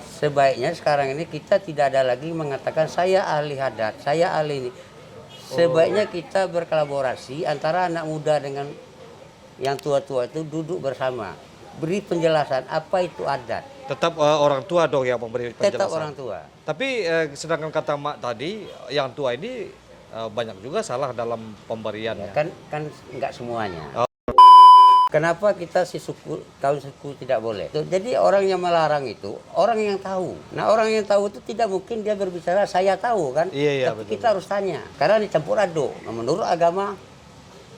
Sebaiknya sekarang ini kita tidak ada lagi mengatakan saya ahli adat, saya ahli ini. Sebaiknya kita berkolaborasi antara anak muda dengan yang tua-tua itu duduk bersama. Beri penjelasan apa itu adat. Tetap orang tua dong yang memberi Tetap penjelasan. orang tua. Tapi sedangkan kata Mak tadi, yang tua ini banyak juga salah dalam pemberiannya. Kan nggak semuanya. Oh. Kenapa kita si suku kaum suku tidak boleh? Jadi orang yang melarang itu orang yang tahu. Nah orang yang tahu itu tidak mungkin dia berbicara saya tahu kan. Iya, Tapi betul. kita harus tanya. Karena dicampur aduk. Nah, menurut agama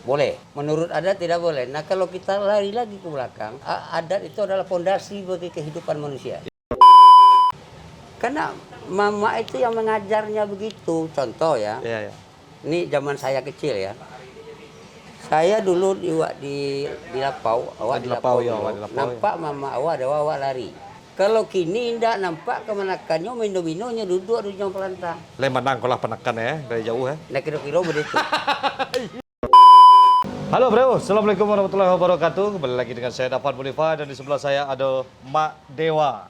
boleh, menurut adat tidak boleh. Nah kalau kita lari lagi ke belakang, adat itu adalah fondasi bagi kehidupan manusia. Karena mama itu yang mengajarnya begitu. Contoh ya, Iya, iya. ini zaman saya kecil ya. Saya dulu di Lapau, awak di Lapau, ya, dulu, awak di Lapau, nampak mama awak ada awak lari. Kalau kini tidak nampak kemanakannya minum-minumnya duduk di pelantang. Lemanang kolah penekan ya dari jauh ya. Nah kira-kira begitu. Halo bro, assalamualaikum warahmatullahi wabarakatuh. Kembali lagi dengan saya Dafan Munifa dan di sebelah saya ada Mak Dewa.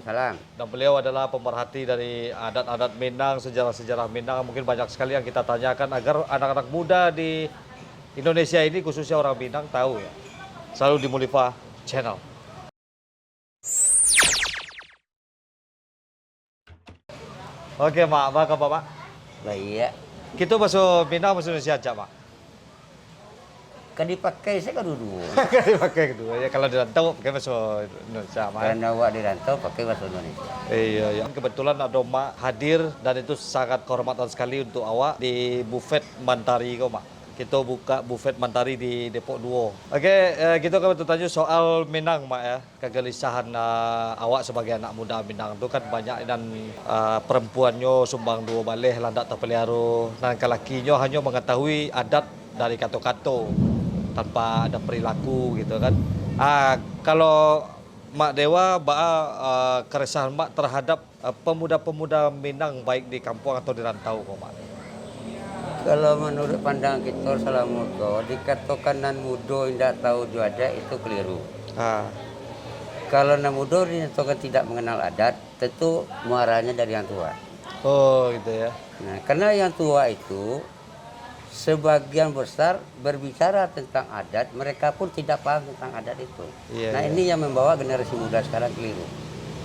Salam. Dan beliau adalah pemerhati dari adat-adat Minang, sejarah-sejarah Minang. Mungkin banyak sekali yang kita tanyakan agar anak-anak muda di Indonesia ini, khususnya orang Minang, tahu ya. Selalu di Munifa Channel. Oke Mak, apa Mak? Lah iya. Kita masuk Minang, masuk Indonesia aja Mak. Kan dipakai saya kan dulu. Pakai kedua ya, kalau di rantau pakai masuk Indonesia Mak. Karena awak di rantau pakai bahasa Indonesia. Iya, ya. Kebetulan ada Mak hadir dan itu sangat kehormatan sekali untuk awak di Buffet Mantari kau Mak. Kita buka Buffet Mantari di Depok Duo. Oke, kita akan bertanya soal Minang Mak ya. Kegelisahan awak sebagai anak muda Minang itu kan banyak dan perempuannya sumbang dua baleh landak terpelihara dan kelakinya hanya mengetahui adat dari kato-kato tanpa ada perilaku gitu kan. Kalau Mak Dewa, keresahan Mak terhadap pemuda-pemuda Minang baik di kampung atau di rantau kok Mak? Kalau menurut pandangan kita selama dikatakan nan muda tidak tahu juada itu keliru. Kalau nan muda dikatakan tidak mengenal adat, tentu muaranya dari yang tua. Oh gitu ya. Nah, karena yang tua itu sebagian besar berbicara tentang adat, mereka pun tidak paham tentang adat itu. Iya, Nah iya. ini yang membawa generasi muda sekarang keliru.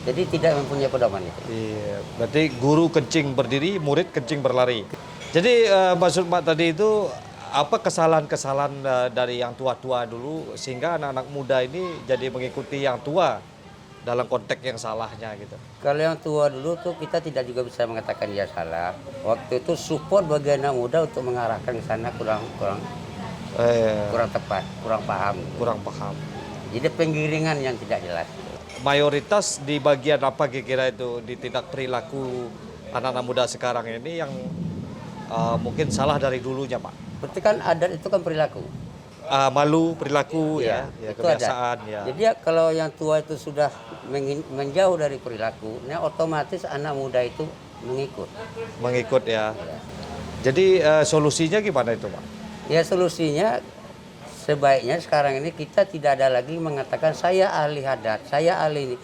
Jadi tidak mempunyai pedoman itu. Iya, berarti guru kencing berdiri, murid kencing berlari. Jadi maksud Mak tadi itu apa kesalahan-kesalahan dari yang tua-tua dulu sehingga anak-anak muda ini jadi mengikuti yang tua dalam konteks yang salahnya gitu. Kalau yang tua dulu tuh kita tidak juga bisa mengatakan dia salah. Waktu itu support bagi anak muda untuk mengarahkan ke sana kurang tepat, kurang paham. Kurang paham. Jadi penggiringan yang tidak jelas. Mayoritas di bagian apa kira-kira itu di tindak perilaku anak-anak muda sekarang ini yang mungkin salah dari dulunya Pak? Berarti kan adat itu kan perilaku. Malu perilaku ya itu kebiasaan adat. ya. Jadi kalau yang tua itu sudah menjauh dari perilaku, nah otomatis anak muda itu Mengikut ya. Jadi solusinya gimana itu Pak? Ya solusinya sebaiknya sekarang ini kita tidak ada lagi mengatakan saya ahli adat, saya ahli ini.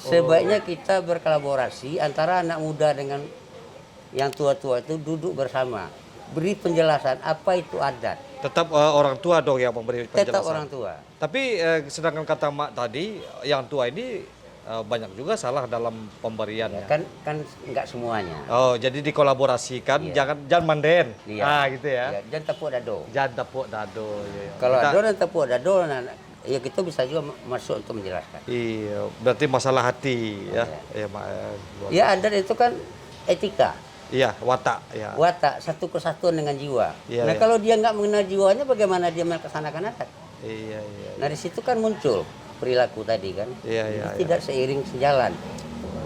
Sebaiknya kita berkolaborasi antara anak muda dengan yang tua-tua itu duduk bersama. Beri penjelasan apa itu adat. Tetap orang tua dong yang memberi penjelasan. Tetap orang tua. Tapi sedangkan kata Mak tadi, yang tua ini banyak juga salah dalam pemberiannya. Kan nggak semuanya. Oh, jadi dikolaborasikan, Iya. jangan manden. Iya. Gitu ya. Iya, jangan tepuk dado. Jangan tepuk dado. Iya. Kalau Kita- ado dan tepuk dado, ya kita bisa juga masuk untuk menjelaskan. Iya, berarti masalah hati ya. Iya, Mak. Ya adat itu kan etika, Iya, watak ya. watak, satu kesatuan dengan jiwa. Iya, Nah iya. kalau dia nggak mengenal jiwanya, bagaimana dia melaksanakan adat? Iya, iya. Nah di situ kan muncul perilaku tadi kan. Iya, iya, Jadi tidak seiring sejalan.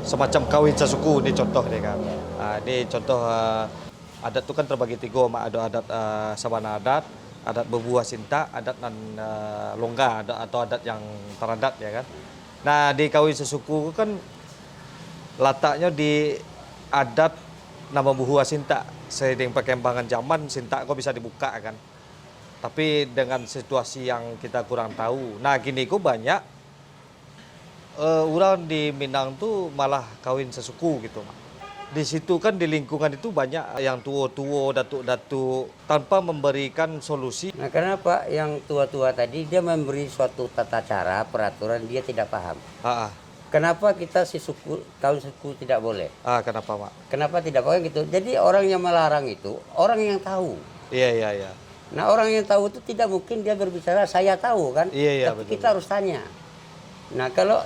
Semacam kawin sesuku ini contoh nih kan. Ini contoh adat itu kan terbagi tiga, Mak. Ada adat sabana adat berbuah sinta, adat nan longga, atau adat yang teradat ya kan. Nah di kawin sesuku kan letaknya di adat nama buah sinta. Seiring perkembangan zaman sinta kok bisa dibuka kan. Tapi dengan situasi yang kita kurang tahu. Nah gini kok banyak orang di Minang tuh malah kawin sesuku gitu, Mak. Di situ kan di lingkungan itu banyak yang tua-tua, datuk-datuk tanpa memberikan solusi. Nah, kenapa yang tua-tua tadi dia memberi suatu tata cara, peraturan dia tidak paham. Ah, ah. Kenapa kita si suku, kawin suku tidak boleh? Kenapa, Mak? Kenapa tidak boleh gitu? Jadi orang yang melarang itu orang yang tahu. Iya, iya, iya. Nah, orang yang tahu itu tidak mungkin dia berbicara saya tahu kan? Iya, iya, Tapi betul, kita harus tanya. Nah, kalau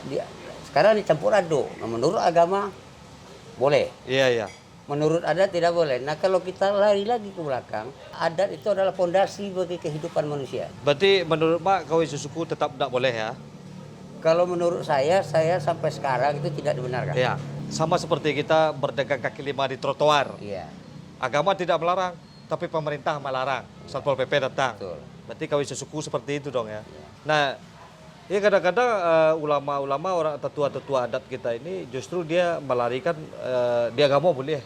sekarang dicampur aduk. Nah, menurut agama boleh. Iya, iya. Menurut adat tidak boleh. Nah, kalau kita lari lagi ke belakang, adat itu adalah fondasi bagi kehidupan manusia. Berarti menurut Mak kawin sesuku tetap tidak boleh ya? Kalau menurut saya sampai sekarang itu tidak dibenarkan. Iya. Sama seperti kita berdagang kaki lima di trotoar. Iya, Agama tidak melarang, tapi pemerintah melarang. Satpol PP datang. betul. Berarti kawin sesuku seperti itu dong ya. Iya. Nah, ya kadang-kadang ulama-ulama orang tetua-tetua adat kita ini justru dia melarikan di agama boleh.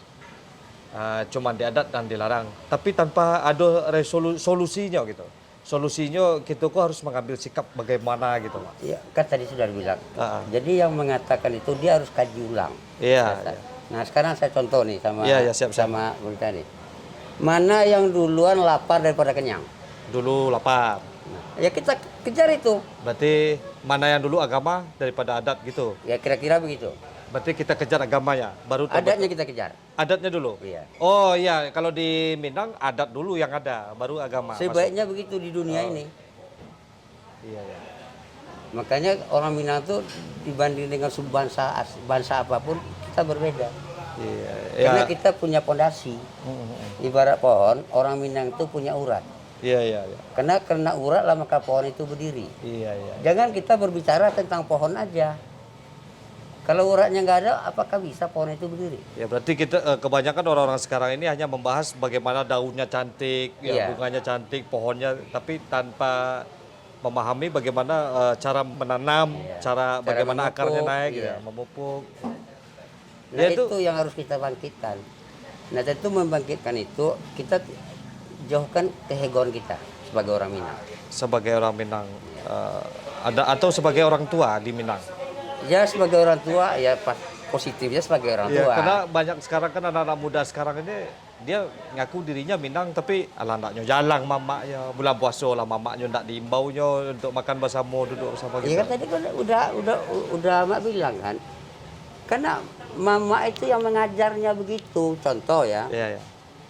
Cuman di adat dan dilarang. Tapi tanpa ada solusinya gitu. Solusinya kita kok harus mengambil sikap bagaimana gitu, Pak. Iya, kan tadi sudah bilang. Ah. Jadi yang mengatakan itu dia harus kaji ulang. Iya. Nah, sekarang saya contoh nih sama Iya, iya, siap, siap. sama berita nih. Mana yang duluan lapar daripada kenyang? Dulu lapar. Nah, ya kita kejar itu. Berarti mana yang dulu agama daripada adat gitu. Ya kira-kira begitu. Berarti kita kejar agamanya, baru Adatnya kita kejar. adatnya dulu. Iya. Oh iya, kalau di Minang adat dulu yang ada, baru agama. Sebaiknya begitu di dunia ini. Iya, iya. Makanya orang Minang tuh dibanding dengan bangsa apapun kita berbeda. Iya. Karena kita punya pondasi. Ibarat pohon, orang Minang itu punya urat. Iya, iya, iya. Karena urat lah maka pohon itu berdiri. Iya, iya. Jangan kita berbicara tentang pohon aja. Kalau uratnya nggak ada, apakah bisa pohon itu berdiri? Ya berarti kita kebanyakan orang-orang sekarang ini hanya membahas bagaimana daunnya cantik, ya, Iya. bunganya cantik, pohonnya, tapi tanpa memahami bagaimana cara menanam, Iya. cara bagaimana memupuk, akarnya naik, iya. ya, memupuk. Nah Ya, itu yang harus kita bangkitkan. Nah tentu membangkitkan itu kita jauhkan kehegoan kita sebagai orang Minang. Sebagai orang Minang, ada atau sebagai orang tua di Minang. Ya sebagai orang tua ya positifnya sebagai orang Iya, tua. karena banyak sekarang kan anak-anak muda sekarang ini dia ngaku dirinya Minang tapi ala anaknya jalang mamaknya bulan puasa lah mamaknya ndak diimbaunya untuk makan bersama duduk bersama Iya kita. kan tadi kan udah Mak bilang kan. Karena mama itu yang mengajarnya begitu. Contoh ya. Iya, iya.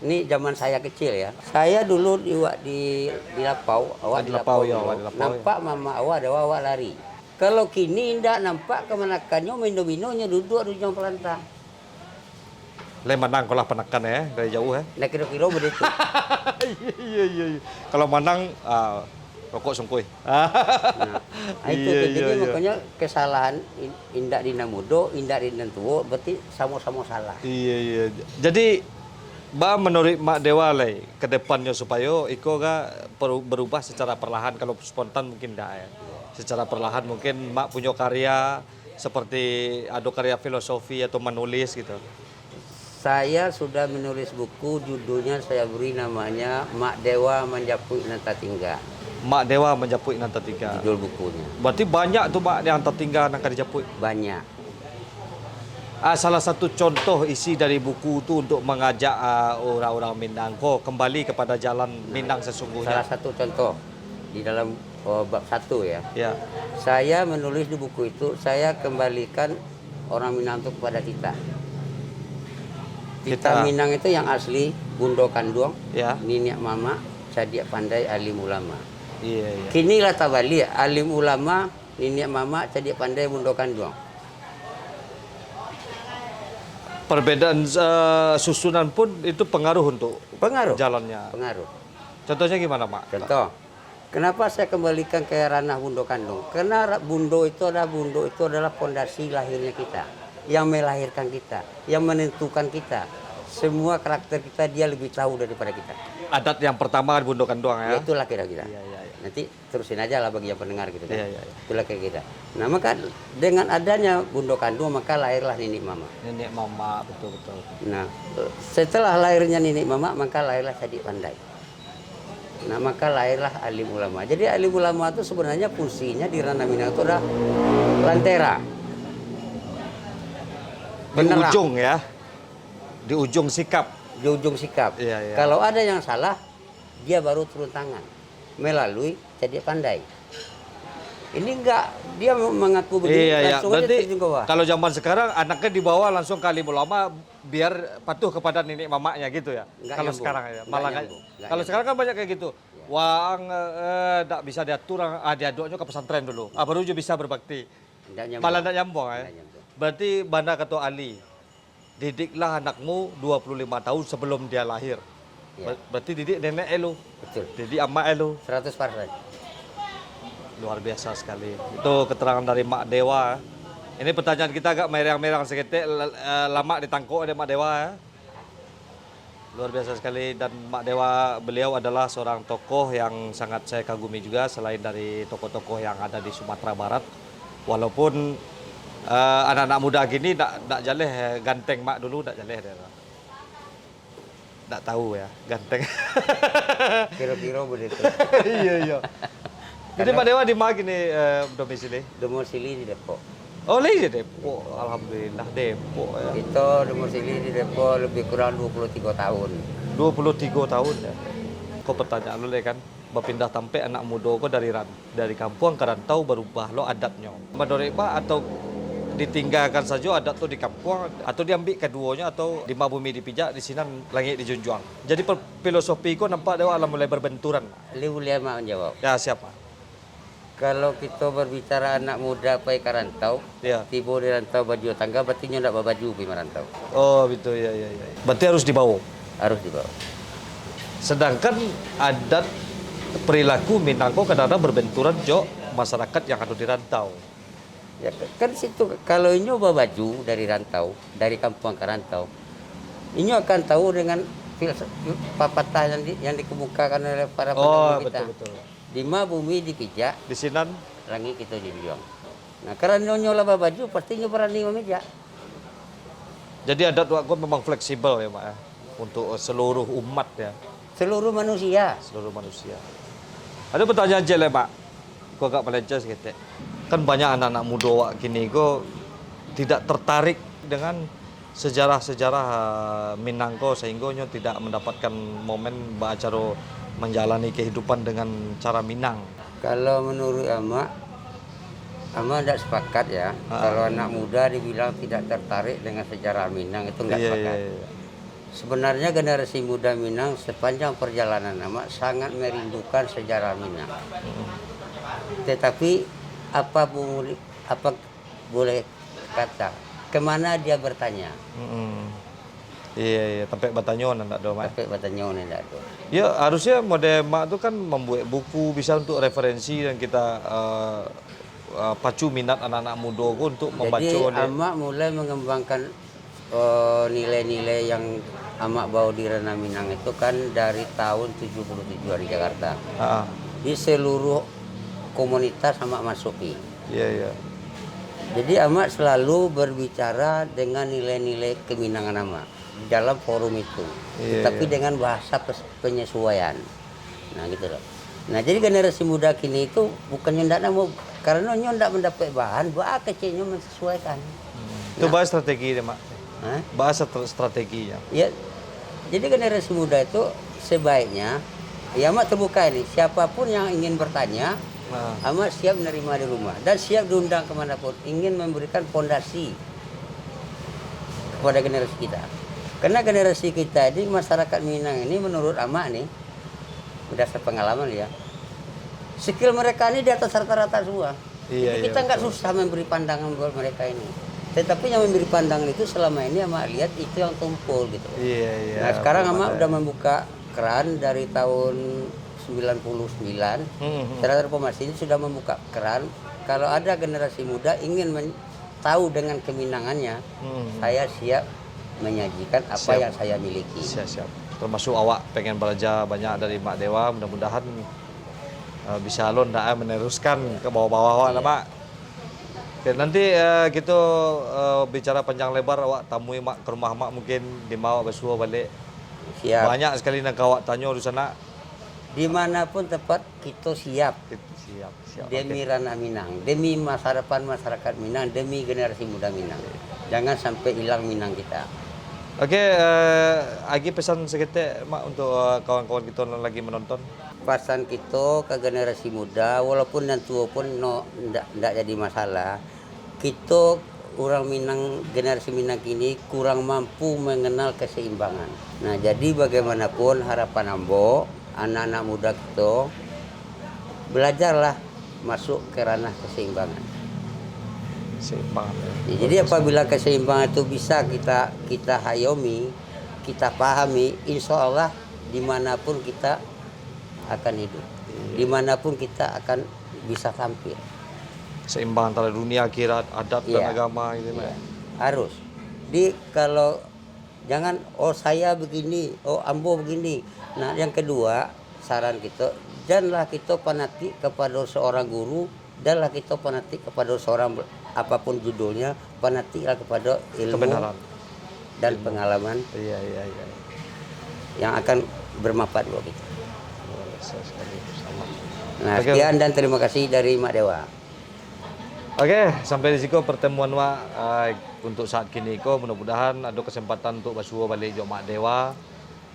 Ini zaman saya kecil ya. Saya dulu di Lapau, awak Di di Lapau, Lapau, ya, dulu. awak di Lapau, Nampak mama awak ada awak lari. Kalau kini ndak nampak kemanakannya mino-minonya duduk di ujung pelantang. Le Manang kalau penekan ya dari jauh ya. Nah kira-kira begitu. Iya. Kalau Manang rokok sungkuy. Nah, itu Iya, tuh. Jadi iya. makanya kesalahan indak dina mudo, indak dina tua berarti sama-sama salah. Iya. Jadi Mbak menurut Mak Dewa le ke depannya supaya iko ga berubah secara perlahan kalau spontan mungkin enggak ya. Secara perlahan mungkin Mak punya karya seperti ada karya filosofi atau menulis gitu. Saya sudah menulis buku, judulnya saya beri namanya Mak Dewa Menjapui Nanta Tingga. Mak Dewa Menjapui Nanta Tiga. Judul bukunya. Berarti banyak tuh Mak yang tertinggal nang dijapui. Banyak. Salah satu contoh isi dari buku itu untuk mengajak orang-orang Minang kembali kepada jalan Minang Salah sesungguhnya. satu contoh di dalam bab 1 ya. Ya. Saya menulis di buku itu, saya kembalikan orang Minang itu kepada Tita. Tita Tita. Minang itu yang asli, Bundo Kanduang, Ya. Niniak Mama, Cadiak Pandai, Alim Ulama. Iya. Kini lah tabali, Alim Ulama, Niniak Mama, Cadiak Pandai, Bundo Kanduang. Perbedaan susunan pun itu pengaruh untuk Pengaruh. jalannya. Pengaruh. Contohnya gimana, Mak? Contoh, kenapa saya kembalikan ke ranah Bundo Kandung? Karena Bundo itu adalah fondasi lahirnya kita, yang melahirkan kita, yang menentukan kita. Semua karakter kita dia lebih tahu daripada kita. Adat yang pertama Bundo Kanduang ya. Ya, itulah kira-kira. Iya. Nanti terusin aja lah bagi yang pendengar gitu kan. Iya. Itulah kira-kira. Nah maka dengan adanya Bundo Kandung maka lahirlah Ninik Mama. Nenek mama betul. Nah setelah lahirnya Ninik Mama maka lahirlah Cadiak Pandai. Nah maka lahirlah Alim Ulama. Jadi Alim Ulama itu sebenarnya fungsinya di ranah Minang itu adalah lantera. Di Penerang. ujung ya. Di ujung sikap. Di ujung sikap. Iya, iya. Kalau ada yang salah, dia baru turun tangan melalui jadi pandai. Ini enggak, dia mengaku begini, Iya, iya. langsung aja Berarti terjun ke bawah. kalau zaman sekarang anaknya dibawa langsung ke alim ulama biar patuh kepada nenek mamanya gitu ya. Nggak Kalau nyambung. sekarang ya, Nggak malah nggak- nyambung. Nggak kalau nyambung. sekarang kan banyak kayak gitu. Wah, nggak bisa diatur, diaduknya ke pesantren dulu. Baru juga bisa berbakti. Nggak nyambung. Malah tidak nyambung ya. Nggak nyambung. Berarti Banda Ketua Ali, didiklah anakmu 25 tahun sebelum dia lahir. Iya. Berarti didik nenek elu, Betul. didik emak elu. 100%. Luar biasa sekali. Itu keterangan dari Mak Dewa. Ini pertanyaan kita agak merang-merang sedikit, lama ditangkuk oleh Mak Dewa ya. Luar biasa sekali, dan Mak Dewa beliau adalah seorang tokoh yang sangat saya kagumi juga selain dari tokoh-tokoh yang ada di Sumatera Barat. Walaupun anak-anak muda gini tak jaleh ganteng Mak dulu, tak jaleh dia. Tak tahu ya, ganteng. Kira-kira begitu. Iya, iya. Jadi Mak Dewa di mana gini domisili? Domisili di Depok. Oh, di Depok. Alhamdulillah Depok ya. Itu domisili di Depok lebih kurang 23 tahun. 23 tahun ya. Kok pertanyaan lu kan, berpindah tampe anak muda kok dari kampung ke rantau berubah lo adatnya. Menurut Pak atau ditinggalkan saja adat tuh di kampung atau diambil keduanya atau di Mabumi dipijak di sini langit dijunjung. Jadi filosofi kok nampak Dewa mulai berbenturan. Boleh mak menjawab. Ya siapa? Kalau kita berbicara anak muda pergi ke rantau, Ya. tiba di rantau baju tangga, berarti nyo ndak bawa baju pergi merantau. Oh gitu ya ya ya. Berarti harus dibawa. Harus dibawa. Sedangkan adat perilaku Minangko kadang-kadang berbenturan jo masyarakat yang ada di rantau. Ya kan situ kalau inyo bawa baju dari rantau, dari kampung ke rantau, inyo akan tahu dengan papatah yang dikemukakan oleh para Oh pendahulu kita. betul betul. Di mana bumi dipijak, Di Sinan langit kita dijuang. Nah, karena nyo lah bawa baju, pasti nyo berani memijak. jadi adat waktu memang fleksibel ya Pak ya untuk seluruh umat ya, Seluruh manusia. seluruh manusia. Ada pertanyaan aja lah Pak. Kok agak melenceng sedikit. Kan banyak anak-anak muda wak kini kok tidak tertarik dengan sejarah-sejarah Minangko sehingga nyo tidak mendapatkan momen acara menjalani kehidupan dengan cara Minang. Kalau menurut Ama tidak sepakat ya. Kalau anak muda dibilang tidak tertarik dengan sejarah Minang itu nggak Iya, sepakat. iya, iya. Sebenarnya generasi muda Minang sepanjang perjalanan Ama sangat merindukan sejarah Minang. Tetapi apa boleh kata, kemana dia bertanya? Iya, iya, sampai Batanyon anak doa. Tapi katanya ini tidak ada. Ya harusnya mode mak itu kan membuat buku bisa untuk referensi dan kita pacu minat anak-anak muda untuk membaca. Jadi Ama mulai mengembangkan nilai-nilai yang Ama bawa di Ranah Minang itu kan dari tahun 77 di Jakarta. Ah, Di seluruh komunitas Ama masuki. iya iya. Jadi Ama selalu berbicara dengan nilai-nilai keminangan Ama dalam forum itu. Iya, Tapi dengan bahasa penyesuaian. Nah gitu loh. Nah jadi generasi muda kini itu bukannya tidak mau, karena nyo tidak mendapat bahan, bah kecilnya menyesuaikan. Itu bahas strategi deh mak. Hah? Bahasa strateginya. Ya, jadi generasi muda itu sebaiknya, ya Mak terbuka ini, siapapun yang ingin bertanya, Nah, Mak siap menerima di rumah dan siap diundang kemanapun, ingin memberikan fondasi kepada generasi kita. Karena generasi kita ini, masyarakat Minang ini menurut Amak nih, berdasar pengalaman ya, skill mereka ini di atas rata-rata semua. Iya, Jadi iya, kita nggak susah memberi pandangan buat mereka ini. Tetapi yang memberi pandangan itu selama ini Amak lihat itu yang tumpul gitu. iya iya. Nah sekarang belum Amak ada. udah membuka keran dari tahun 99. Secara reformasi ini sudah membuka keran. Kalau ada generasi muda ingin tahu dengan keminangannya, saya siap menyajikan apa Siap. yang saya miliki. Siap. Termasuk awak pengen belajar banyak dari Mak Dewa, mudah-mudahan bisa lo ndak meneruskan ke bawah-bawah awak lah Mak. Oke, nanti kita bicara panjang lebar awak tamui Mak ke rumah Mak mungkin di mau besua balik. Siap. Banyak sekali nak awak tanya di sana. Dimanapun tempat kita siap. Siap. Demi Ranah Minang, demi masa depan masyarakat Minang, demi generasi muda Minang. Jangan sampai hilang Minang kita. Oke, Agi pesan seketik Mak untuk kawan-kawan kita yang lagi menonton. Pesan kita ke generasi muda, walaupun yang tua pun ndak jadi masalah. Kita orang Minang, generasi Minang kini kurang mampu mengenal keseimbangan. Nah, jadi bagaimanapun harapan Ambo, anak-anak muda kita belajarlah masuk ke ranah keseimbangan. Seimbang. Ya, jadi apabila keseimbangan itu bisa kita hayomi, kita pahami, insya Allah dimanapun kita akan hidup, dimanapun kita akan bisa tampil. Seimbang antara dunia akhirat, adat dan Iya. agama gitu Mak. Ya, harus. Kalau jangan saya begini, Ambo begini. Nah, yang kedua saran kita, janganlah kita fanatik kepada seorang guru, janganlah kita fanatik kepada seorang apapun judulnya, fanatiklah kepada ilmu Kebenaran. dan pengalaman Iya. yang akan bermanfaat buat kita. Luar biasa sekali. Sama. Nah, Oke. sekian dan terima kasih dari Mak Dewa. Oke, sampai di situ pertemuan Mak untuk saat kini ko mudah-mudahan ada kesempatan untuk basuh balik jok Mak Dewa.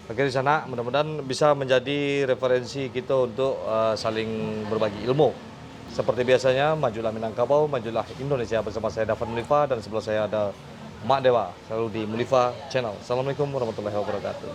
Oke, di sana mudah-mudahan bisa menjadi referensi kita untuk saling berbagi ilmu. Seperti biasanya, majulah Minangkabau, majulah Indonesia bersama saya Dafan Mulifa dan sebelah saya ada Mak Dewa, selalu di Mulifa Channel. Assalamualaikum warahmatullahi wabarakatuh.